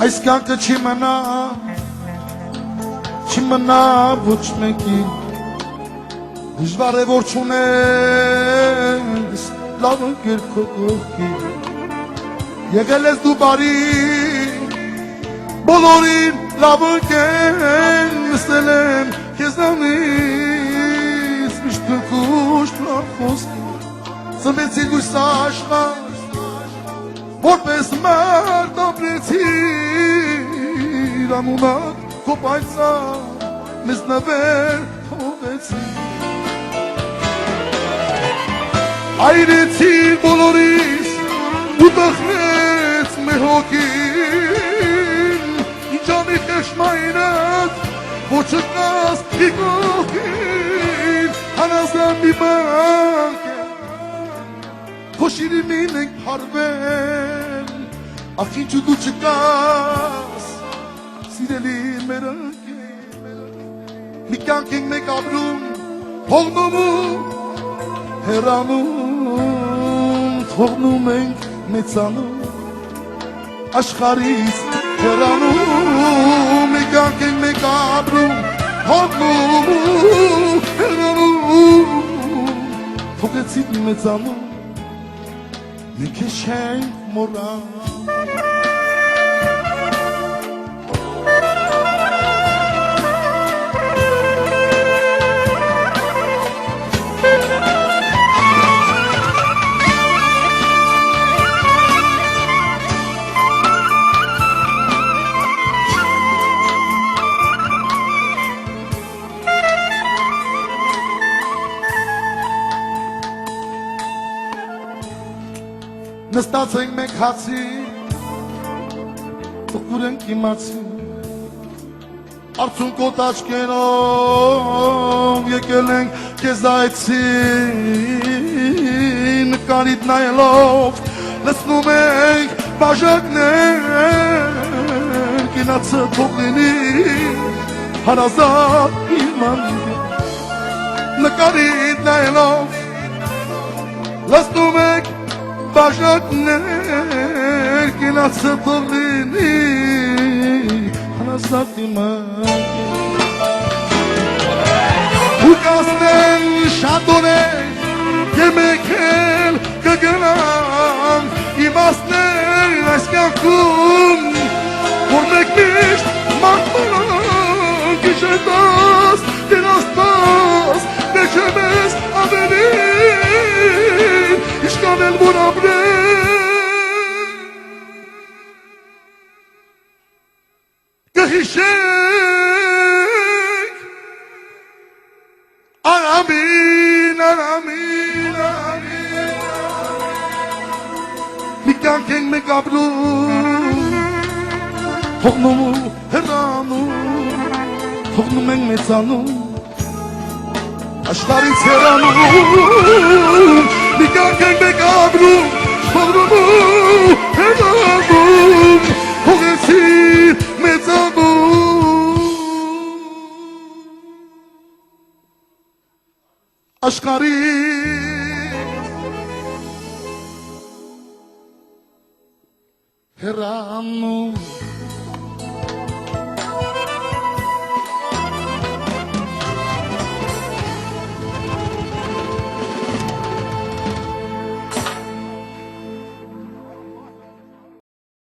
Այս կյանքը չի մնա ոչ մեկի դժվար է որ չունես լավ ընկեր քո կողքի եկել ես դու բարի բոլորին լավ ընկեր նստել եմ քեզանից միշտ քուշ լավ խոսքի ծնվեցի դու աշխարհ որպես մարդ ապրեցիր անունակ քո պայծառ մեզ նվեր թողեցիր այրեցիր բոլորիս ու տխրեց մեր հոգին ինչ անի խեղճմայրդ որ չկաս մի կողքին անազան մի բանք քո շիրիմին ենք հարվել ախ ինչու դու չկաս սիրելի մեր ընկեր մի կյանք ենք մեկ ապրում հողնում ու հեռանում թողնում ենք մեծանում աշխարհից հեռանում մի կյանք ենք մեկ ապրում հողնում ու հեռանում թողեցիք մեծանում մենք չենք մոռանա Նստած ենք մենք հացի տխուր ենք իմացի արցունքոտ աչքերով եկել ենք քեզ այցի նկարիդ նայելով լսնում ենք բաժակներ կինացը թող լինի հարազատ իման նկարիդ նայելով լսնում ենք բաժակներ կինացը թող լինի հարազատ իման ու կասնեն շատ օրեր և մեկ էլ կգնան իմաստներ այս կյանքում որ մեկ միշտ մարդանք գիշերտաս դերաստաս մեջ է մեզ ավելին իշկան էլ որ ապրեն կհիշենք արամին մի կյանք ենք մեկ ապրում թողնում ու հեռանում թողնում ենք մեծանում աշխարհից հեռանում մի կյանք ենք մեկ ապրում թողնում ու հեռանում թողեցիր մեծանում աշխարհից հեռանում